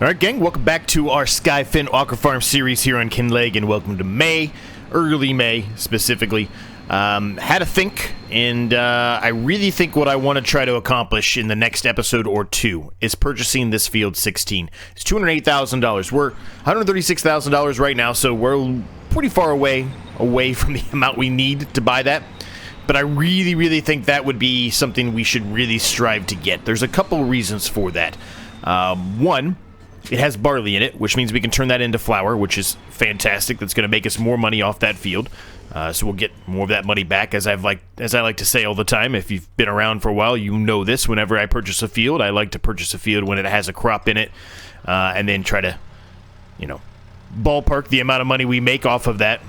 Alright gang, welcome back to our Skyefin Aquafarm series here on Kinlaig, and welcome to May, early May specifically. Had a think, and I really think what I want to try to accomplish in the next episode or two is purchasing this field 16. It's $208,000. We're $136,000 right now, so we're pretty far away from the amount we need to buy that. But I really think that would be something we should really strive to get. There's a couple reasons for that. One, it has barley in it, which means we can turn that into flour, which is fantastic. That's going to make us more money off that field. So we'll get more of that money back, as I like to say all the time. If you've been around for a while, you know this. Whenever I purchase a field, I like to purchase a field when it has a crop in it, and then try to, ballpark the amount of money we make off of that.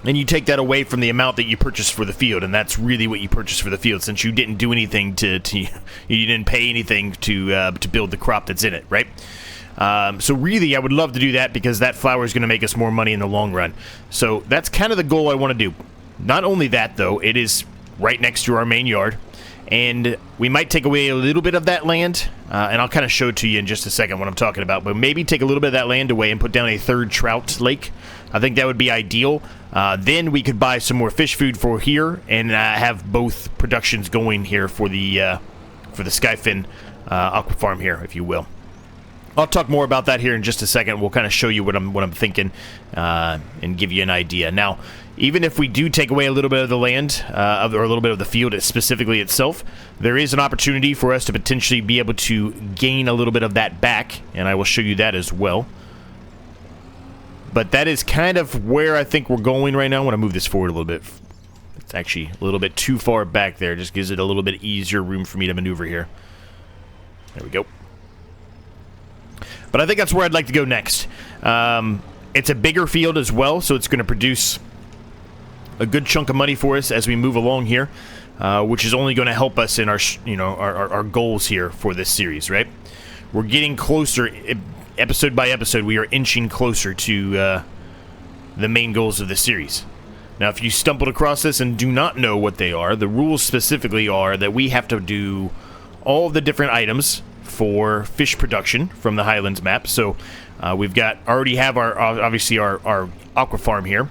And you take that away from the amount that you purchased for the field, and that's really what you purchased for the field, since you didn't do anything you didn't pay anything to build the crop that's in it, right? So really, I would love to do that, because that flour is going to make us more money in the long run. So that's kind of the goal I want to do. Not only that, though, it is right next to our main yard, and we might take away a little bit of that land, and I'll kind of show it to you in just a second what I'm talking about, but maybe take a little bit of that land away and put down a third trout lake. I think that would be ideal. Then we could buy some more fish food for here, and have both productions going here for the Skyefin Aquafarm here, if you will. I'll talk more about that here in just a second. We'll kind of show you what I'm thinking, and give you an idea. Now, even if we do take away a little bit of the land, or a little bit of the field specifically itself, there is an opportunity for us to potentially be able to gain a little bit of that back, and I will show you that as well. But that is kind of where I think we're going right now. I want to move this forward a little bit. It's actually a little bit too far back there. Just gives it a little bit easier room for me to maneuver here. There we go. But I think that's where I'd like to go next. It's a bigger field as well, so it's going to produce a good chunk of money for us as we move along here, which is only going to help us in our, our goals here for this series, right? We're getting closer, episode by episode. We are inching closer to the main goals of the series. Now, if you stumbled across this and do not know what they are, the rules specifically are that we have to do all the different items for fish production from the Highlands map. So we've already have our obviously our aqua farm here.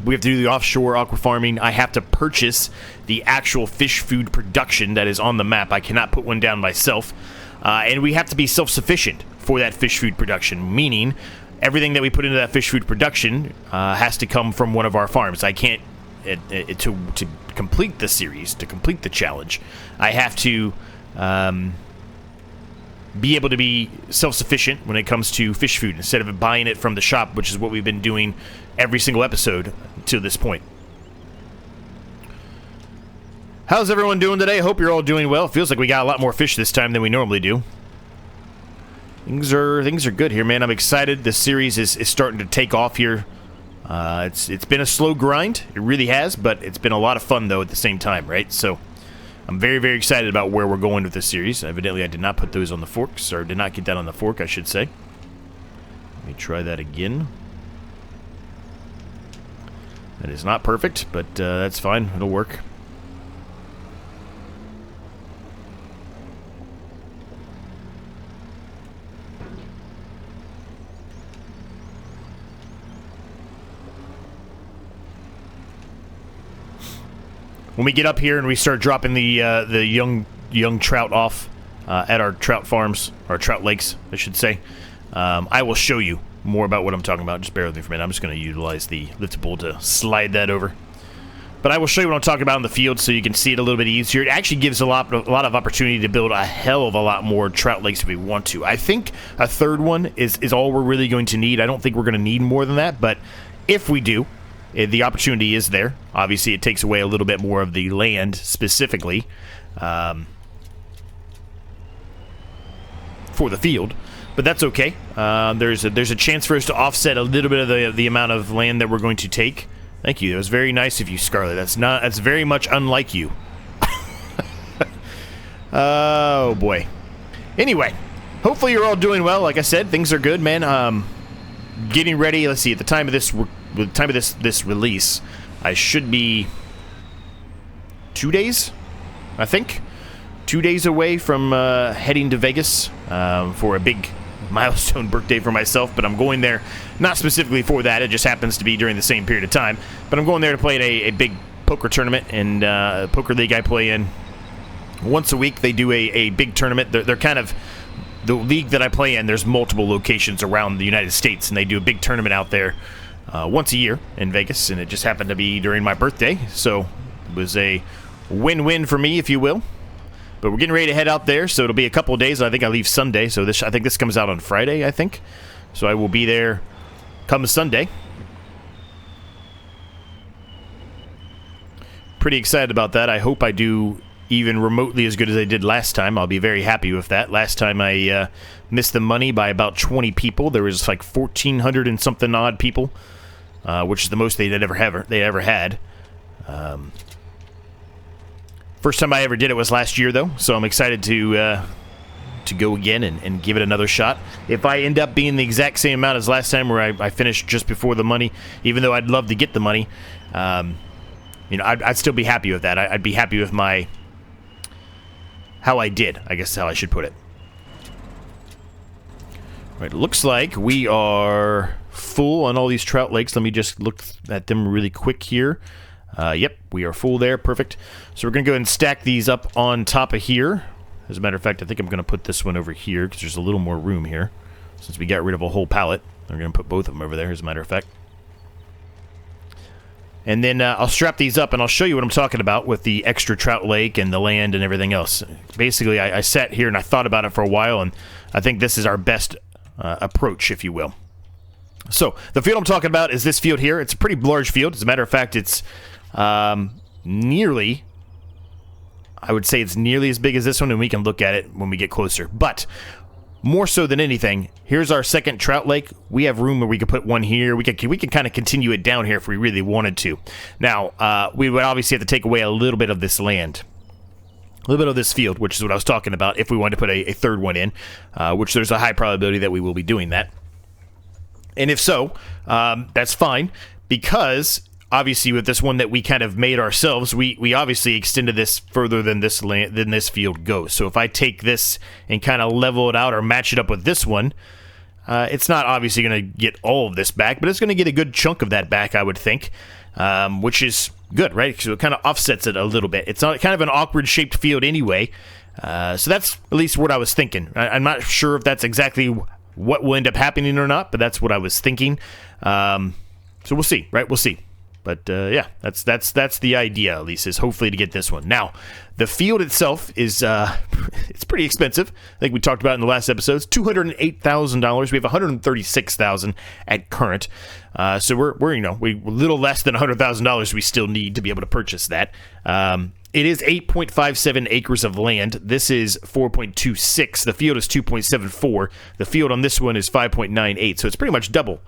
We have to do the offshore aqua farming. I have to purchase the actual fish food production that is on the map. I cannot put one down myself. And we have to be self-sufficient for that fish food production, meaning everything that we put into that fish food production has to come from one of our farms. I can't to complete the series, to complete the challenge, I have to be able to be self-sufficient when it comes to fish food, instead of buying it from the shop, which is what we've been doing every single episode to this point. How's everyone doing today? I hope you're all doing well. Feels like we got a lot more fish this time than we normally do. Things are good here, man. I'm excited. This series is starting to take off here. It's been a slow grind. It really has, but it's been a lot of fun, though, at the same time, right? So I'm very excited about where we're going with this series. Evidently, I did not put those on the forks, or did not get that on the fork, I should say. Let me try that again. That is not perfect, but that's fine. It'll work. When we get up here and we start dropping the young trout off at our trout farms, or trout lakes, I should say, I will show you more about what I'm talking about. Just bear with me for a minute. I'm just going to utilize the liftable to slide that over. But I will show you what I'm talking about in the field, so you can see it a little bit easier. It actually gives a lot of opportunity to build a hell of a lot more trout lakes if we want to. I think a third one is all we're really going to need. I don't think we're going to need more than that, but if we do, the opportunity is there. Obviously, it takes away a little bit more of the land specifically for the field, but that's okay. There's a chance for us to offset a little bit of the amount of land that we're going to take. Thank you. That was very nice of you, Scarlet. That's very much unlike you. Oh boy. Anyway, hopefully you're all doing well. Like I said, things are good, man. Getting ready. Let's see. At the time of this release, I should be 2 days, I think, 2 days away from heading to Vegas for a big milestone birthday for myself, but I'm going there not specifically for that. It just happens to be during the same period of time. But I'm going there to play at a big poker tournament, and poker league I play in. Once a week, they do a big tournament. They're kind of the league that I play in. There's multiple locations around the United States, and they do a big tournament out there once a year in Vegas, and it just happened to be during my birthday, so it was a win-win for me, if you will. But we're getting ready to head out there, so it'll be a couple of days. I think I leave Sunday, so I think this comes out on Friday, I think. So I will be there come Sunday. Pretty excited about that. I hope I do even remotely as good as I did last time. I'll be very happy with that. Last time I missed the money by about 20 people. There was like 1,400 and something odd people, which is the most they ever had. First time I ever did it was last year, though, so I'm excited to go again and give it another shot. If I end up being the exact same amount as last time, where I finished just before the money, even though I'd love to get the money, I'd still be happy with that. I'd be happy with how I did, I guess is how I should put it. All right, looks like we are full on all these trout lakes. Let me just look at them really quick here. Yep, we are full there. Perfect. So we're going to go ahead and stack these up on top of here. As a matter of fact, I think I'm going to put this one over here because there's a little more room here. Since we got rid of a whole pallet, we're going to put both of them over there, as a matter of fact. And then I'll strap these up, and I'll show you what I'm talking about with the extra trout lake and the land and everything else. Basically, I sat here and I thought about it for a while, and I think this is our best approach, if you will. So the field I'm talking about is this field here. It's a pretty large field. As a matter of fact, it's nearly, I would say it's nearly as big as this one, and we can look at it when we get closer. But more so than anything, here's our second trout lake. We have room where we could put one here. We can kind of continue it down here if we really wanted to. Now, we would obviously have to take away a little bit of this land. A little bit of this field, which is what I was talking about, if we wanted to put a third one in, which there's a high probability that we will be doing that. And if so, that's fine, because obviously with this one that we kind of made ourselves, we obviously extended this further than this land, than this field goes. So if I take this and kind of level it out or match it up with this one, it's not obviously going to get all of this back, but it's going to get a good chunk of that back, I would think, which is good, right? So it kind of offsets it a little bit. It's not kind of an awkward shaped field anyway, so that's at least what I was thinking. I'm not sure if that's exactly what will end up happening or not, but that's what I was thinking. So we'll see, right? We'll see. But yeah, that's the idea, at least, is hopefully to get this one. Now, the field itself is it's pretty expensive. I think we talked about in the last episodes. $208,000. We have $136,000 at current. So we're a little less than $100,000 we still need to be able to purchase that. It is 8.57 acres of land. This is 4.26. The field is 2.74. The field on this one is 5.98. So it's pretty much double.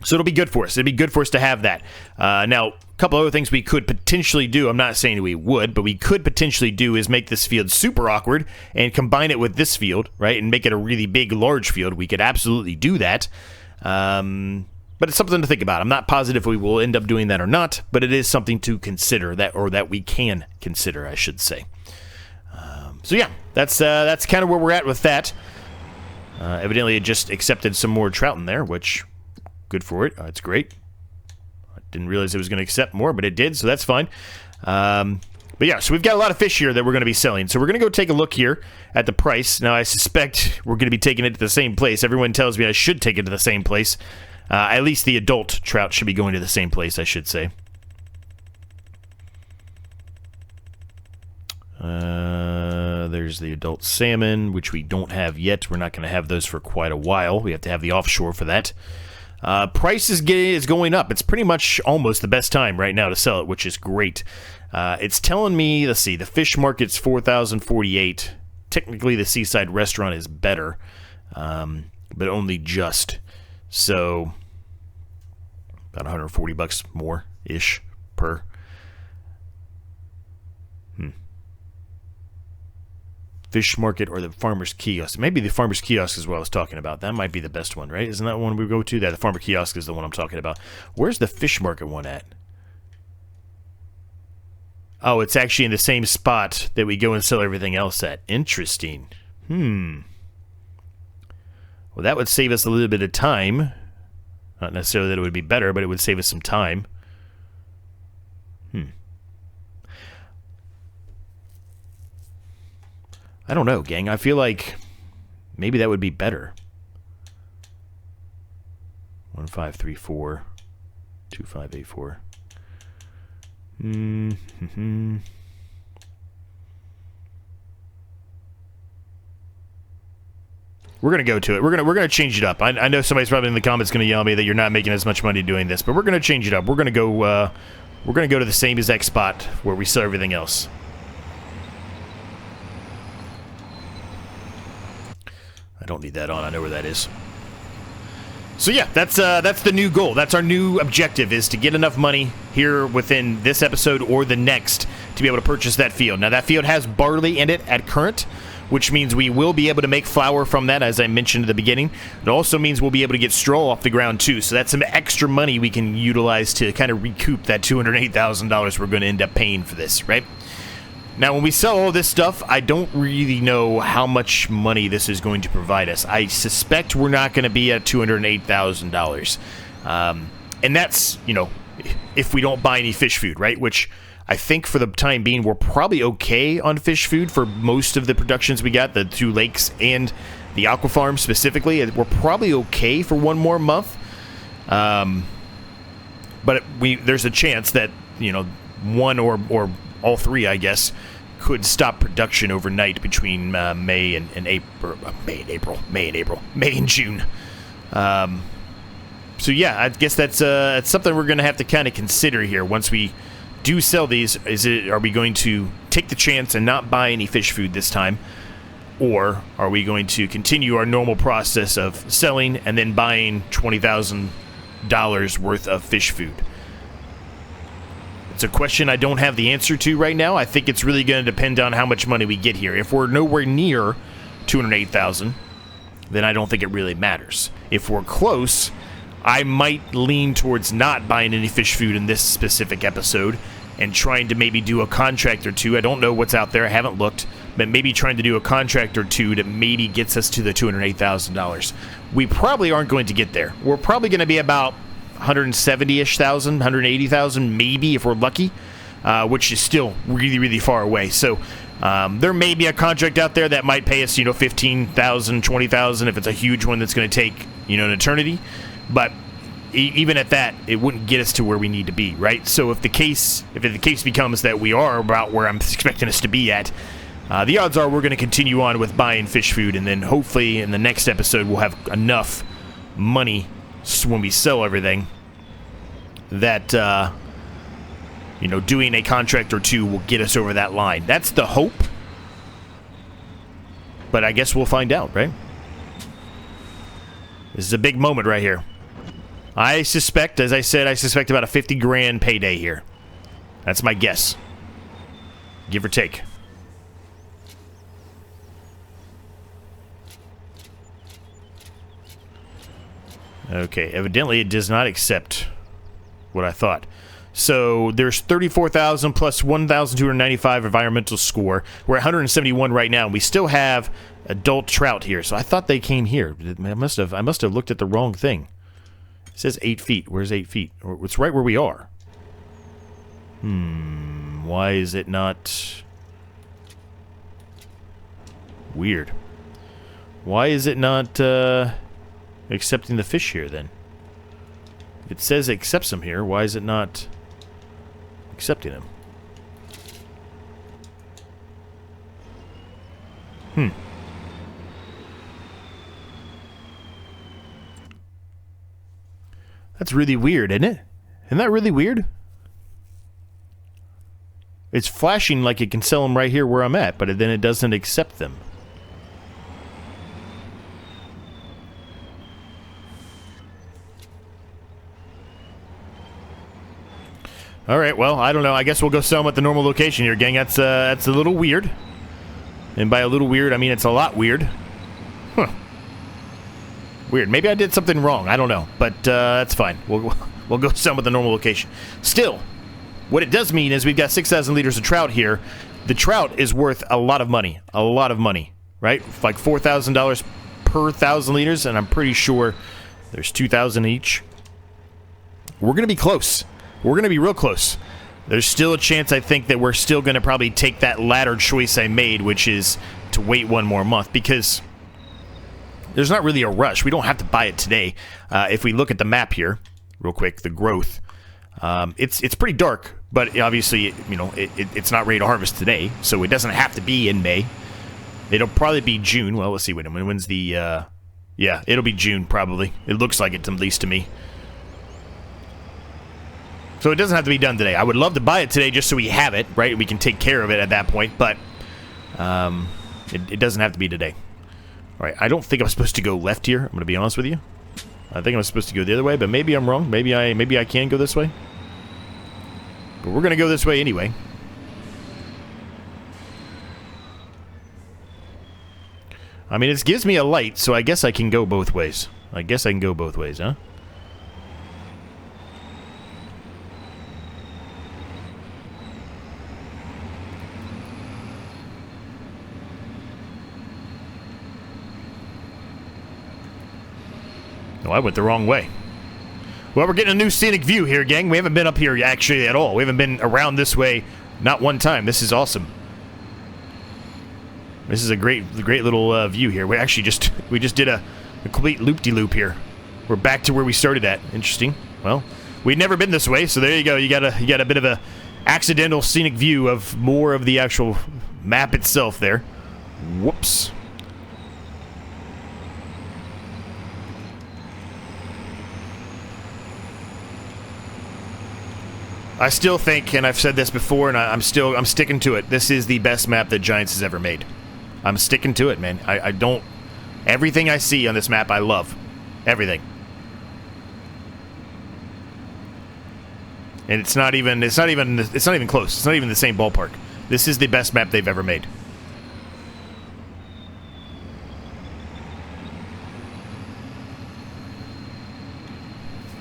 So it'll be good for us. It'll be good for us to have that. Now, a couple other things we could potentially do. I'm not saying we would, but we could potentially do is make this field super awkward and combine it with this field, right, and make it a really big, large field. We could absolutely do that. But it's something to think about. I'm not positive we will end up doing that or not, but it is something to consider, that we can consider, I should say. So yeah, that's kind of where we're at with that. Evidently, it just accepted some more trout in there, which... good for it. It's great. I didn't realize it was going to accept more, but it did, so that's fine. But yeah, so we've got a lot of fish here that we're going to be selling. So we're going to go take a look here at the price. Now, I suspect we're going to be taking it to the same place. Everyone tells me I should take it to the same place. At least the adult trout should be going to the same place, I should say. There's the adult salmon, which we don't have yet. We're not going to have those for quite a while. We have to have the offshore for that. Price is going up. It's pretty much almost the best time right now to sell it, which is great. It's telling me, let's see, the fish market's $4,048. Technically, the seaside restaurant is better, but only just. So, about $140 more-ish per. Fish market or the farmer's kiosk. Maybe the farmer's kiosk is what I was talking about. That might be the best one, right? Isn't that one we go to? That the farmer kiosk is the one I'm talking about. Where's the fish market one at? Oh, it's actually in the same spot that we go and sell everything else at. Interesting. Well, that would save us a little bit of time. Not necessarily that it would be better, but it would save us some time. I don't know, gang. I feel like maybe that would be better. 1534 2584. We're gonna go to it. We're gonna change it up. I know somebody's probably in the comments gonna yell at me that you're not making as much money doing this, but we're gonna change it up. We're gonna go to the same exact spot where we sell everything else. I don't need that on. I know where that is. So yeah, that's the new goal. That's our new objective, is to get enough money here within this episode or the next to be able to purchase that field. Now that field has barley in it at current, which means we will be able to make flour from that, as I mentioned at the beginning. It also means we'll be able to get straw off the ground too. So that's some extra money we can utilize to kind of recoup that $208,000 we're going to end up paying for this, right? Now, when we sell all this stuff, I don't really know how much money this is going to provide us. I suspect we're not going to be at $208,000. And that's, you know, if we don't buy any fish food, right? Which I think for the time being, we're probably okay on fish food for most of the productions we got, the 2 lakes and the Aquafarm specifically. We're probably okay for 1 more month. But there's a chance that, you know, 1 or all 3, I guess, could stop production overnight between May and June. So yeah, I guess that's something we're going to have to kind of consider here once we do sell these. Are we going to take the chance and not buy any fish food this time, or are we going to continue our normal process of selling and then buying $20,000 worth of fish food? It's a question I don't have the answer to right now. I think it's really going to depend on how much money we get here. If we're nowhere near $208,000, then I don't think it really matters. If we're close, I might lean towards not buying any fish food in this specific episode and trying to maybe do a contract or 2. I don't know what's out there. I haven't looked. But maybe trying to do a contract or 2 that maybe gets us to the $208,000. We probably aren't going to get there. We're probably going to be about 170-ish thousand, 180,000 maybe if we're lucky, which is still really, really far away. So there may be a contract out there that might pay us, you know, 15,000, 20,000 if it's a huge one that's going to take, you know, an eternity. But even at that, it wouldn't get us to where we need to be, right? So if the case becomes that we are about where I'm expecting us to be at, the odds are we're going to continue on with buying fish food, and then hopefully in the next episode we'll have enough money when we sell everything that you know, doing a contract or 2 will get us over that line. That's the hope, but I guess we'll find out, right? This is a big moment right here. I suspect, as I said, about a 50 grand payday here. That's my guess, give or take. Okay, evidently it does not accept what I thought. So there's 34,000 plus 1,295 environmental score. We're at 171 right now, and we still have adult trout here. So I thought they came here. I must have looked at the wrong thing. It says 8 feet. Where's 8 feet? It's right where we are. Why is it not... Weird. Why is it not accepting the fish here then? If it says it accepts them here, why is it not accepting them? That's really weird, isn't it? Isn't that really weird? It's flashing like it can sell them right here where I'm at, but then it doesn't accept them. Alright, well, I don't know. I guess we'll go sell them at the normal location here, gang. That's a little weird. And by a little weird, I mean it's a lot weird. Huh. Weird. Maybe I did something wrong. I don't know. But that's fine. We'll go sell them at the normal location. Still, what it does mean is we've got 6,000 liters of trout here. The trout is worth a lot of money. A lot of money, right? Like $4,000 per 1,000 liters, and I'm pretty sure there's 2,000 each. We're going to be close. We're going to be real close. There's still a chance, I think, that we're still going to probably take that latter choice I made, which is to wait one more month, because there's not really a rush. We don't have to buy it today. If we look at the map here, real quick, the growth, it's pretty dark, but obviously, you know, it's not ready to harvest today, so it doesn't have to be in May. It'll probably be June. Well, let's see. When's the... yeah, it'll be June, probably. It looks like it, at least to me. So it doesn't have to be done today. I would love to buy it today just so we have it, right? We can take care of it at that point, but it doesn't have to be today. All right, I don't think I'm supposed to go left here. I'm going to be honest with you. I think I'm supposed to go the other way, but maybe I'm wrong. Maybe I can go this way. But we're going to go this way anyway. I mean, it gives me a light, so I guess I can go both ways. I guess I can go both ways, huh? No, I went the wrong way. Well, we're getting a new scenic view here, gang. We haven't been up here actually at all. We haven't been around this way not one time. This is awesome. This is a great little view here. We just did a complete loop-de-loop here. We're back to where we started at. Interesting. Well, we've never been this way, so there you go. You got a bit of a accidental scenic view of more of the actual map itself there. Whoops. I still think, and I've said this before, and I'm sticking to it. This is the best map that Giants has ever made. I'm sticking to it, man. I don't... Everything I see on this map, I love. Everything. And it's not even close. It's not even the same ballpark. This is the best map they've ever made.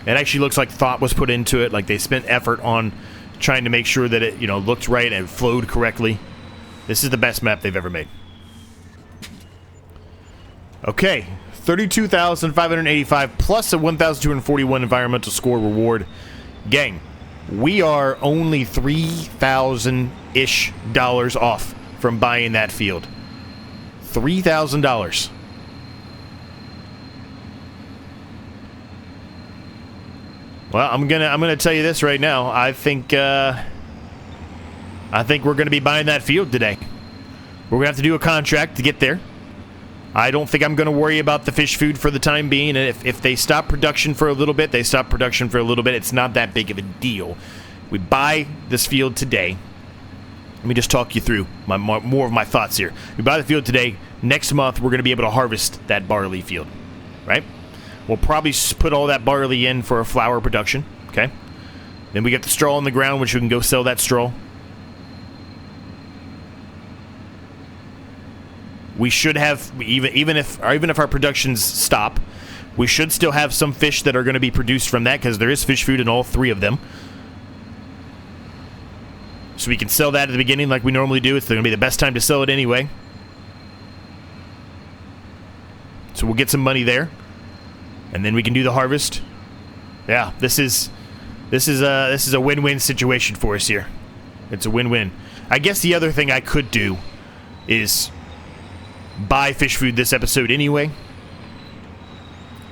It actually looks like thought was put into it, like they spent effort on trying to make sure that it, you know, looked right and flowed correctly. This is the best map they've ever made. Okay, 32,585 plus a 1,241 environmental score reward. Gang, we are only $3,000-ish off from buying that field. $3,000. Well, I'm gonna tell you this right now. I think we're gonna be buying that field today. We're gonna have to do a contract to get there. I don't think I'm gonna worry about the fish food for the time being. And if they stop production for a little bit, they stop production for a little bit. It's not that big of a deal. We buy this field today. Let me just talk you through more of my thoughts here. We buy the field today. Next month, we're gonna be able to harvest that barley field, right? We'll probably put all that barley in for a flour production, okay? Then we get the straw on the ground, which we can go sell that straw. We should have, even if our productions stop, we should still have some fish that are going to be produced from that, because there is fish food in all three of them. So we can sell that at the beginning like we normally do. It's going to be the best time to sell it anyway. So we'll get some money there. And then we can do the harvest. Yeah, this is a win-win situation for us here. It's a win-win. I guess the other thing I could do is buy fish food this episode anyway.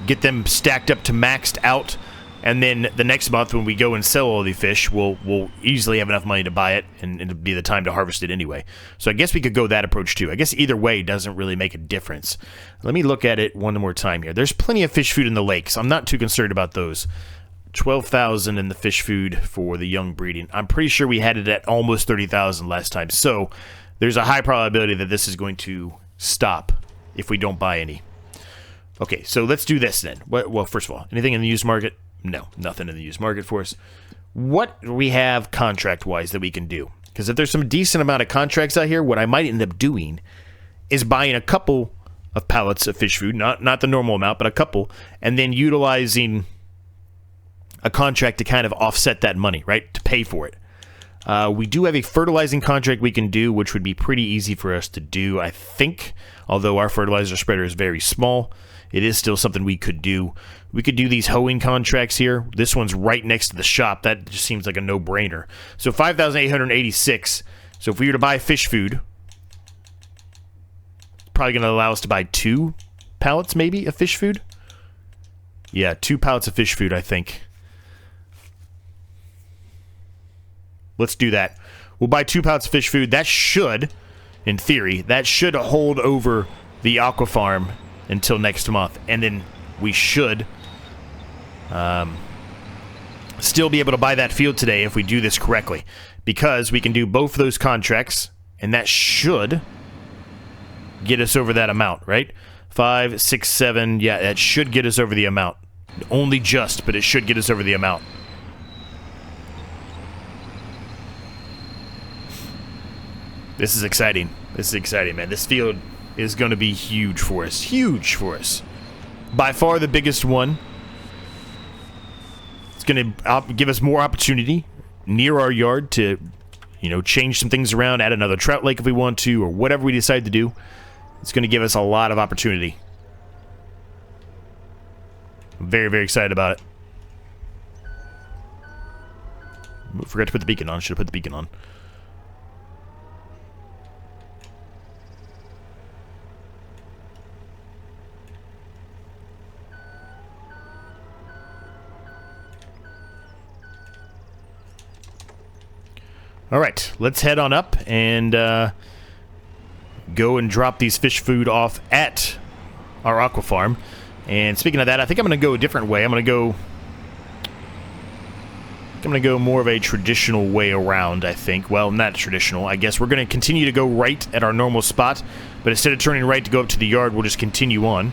Get them stacked up to maxed out. And then the next month when we go and sell all the fish, we'll easily have enough money to buy it, and it'll be the time to harvest it anyway. So I guess we could go that approach too. I guess either way doesn't really make a difference. Let me look at it one more time here. There's plenty of fish food in the lakes. I'm not too concerned about those. 12,000 in the fish food for the young breeding. I'm pretty sure we had it at almost 30,000 last time. So there's a high probability that this is going to stop if we don't buy any. Okay, so let's do this then. Well, first of all, anything in the used market? No, nothing in the used market for us. What do we have contract-wise that we can do? Because if there's some decent amount of contracts out here, what I might end up doing is buying a couple of pallets of fish food, not the normal amount, but a couple, and then utilizing a contract to kind of offset that money, right, to pay for it. We do have a fertilizing contract we can do, which would be pretty easy for us to do, I think. Although our fertilizer spreader is very small, it is still something we could do. We could do these hoeing contracts here. This one's right next to the shop. That just seems like a no-brainer. So 5,886. So if we were to buy fish food, probably going to allow us to buy 2 pallets, maybe, of fish food? Yeah, 2 pallets of fish food, I think. Let's do that. We'll buy 2 pallets of fish food. That should, in theory, that should hold over the Aquafarm until next month. And then we should still be able to buy that field today if we do this correctly. Because we can do both of those contracts, and that should get us over that amount, right? 5, 6, 7, yeah, that should get us over the amount. Only just, but it should get us over the amount. This is exciting. This is exciting, man. This field is going to be huge for us. Huge for us. By far the biggest one. It's going to give us more opportunity near our yard to, you know, change some things around, add another trout lake if we want to, or whatever we decide to do. It's going to give us a lot of opportunity. I'm very, very excited about it. Forgot to put the beacon on. Should have put the beacon on. All right, let's head on up and go and drop these fish food off at our Aquafarm. And speaking of that, I think I'm going to go a different way. I'm going to go more of a traditional way around, I think. Well, not traditional. I guess we're going to continue to go right at our normal spot, but instead of turning right to go up to the yard, we'll just continue on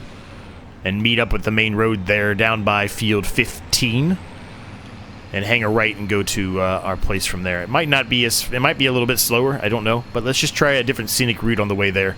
and meet up with the main road there down by field 15. And hang a right and go to our place from there. It might not be as... It might be a little bit slower. I don't know. But let's just try a different scenic route on the way there.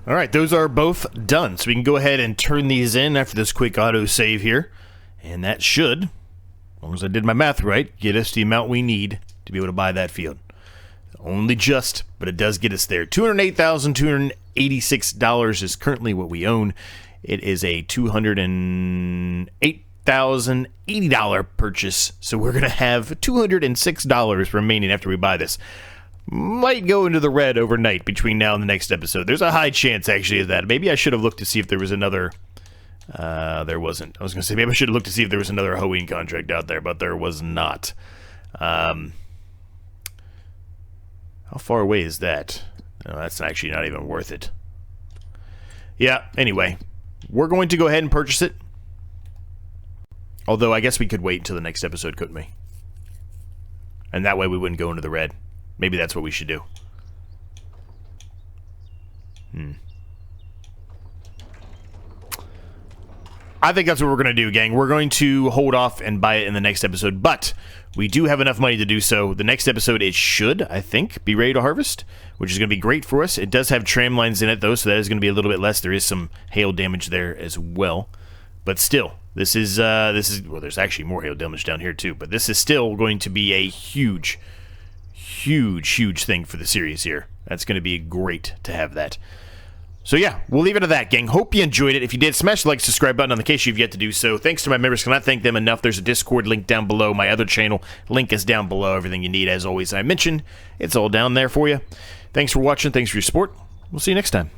All right, those are both done. So we can go ahead and turn these in after this quick auto save here. And that should, as long as I did my math right, get us the amount we need to be able to buy that field. Only just, but it does get us there. $208,286 is currently what we own. It is a $208,080 purchase, so we're going to have $206 remaining after we buy this. Might go into the red overnight between now and the next episode. There's a high chance, actually, of that. Maybe I should have looked to see if there was another... there wasn't. I was going to say, maybe I should have looked to see if there was another hoeing contract out there, but there was not. How far away is that? Oh, that's actually not even worth it. Yeah, anyway. We're going to go ahead and purchase it. Although, I guess we could wait until the next episode, couldn't we? And that way we wouldn't go into the red. Maybe that's what we should do. I think that's what we're going to do, gang. We're going to hold off and buy it in the next episode, but we do have enough money to do so. The next episode, it should, I think, be ready to harvest, which is going to be great for us. It does have tram lines in it, though, so that is going to be a little bit less. There is some hail damage there as well. But still, this is well, there's actually more hail damage down here, too. But this is still going to be a huge, huge, huge thing for the series here. That's going to be great to have that. So yeah, we'll leave it at that, gang. Hope you enjoyed it. If you did, smash the like, subscribe button on the case you've yet to do so. Thanks to my members. Cannot thank them enough. There's a Discord link down below. My other channel link is down below. Everything you need, as always, I mentioned, it's all down there for you. Thanks for watching. Thanks for your support. We'll see you next time.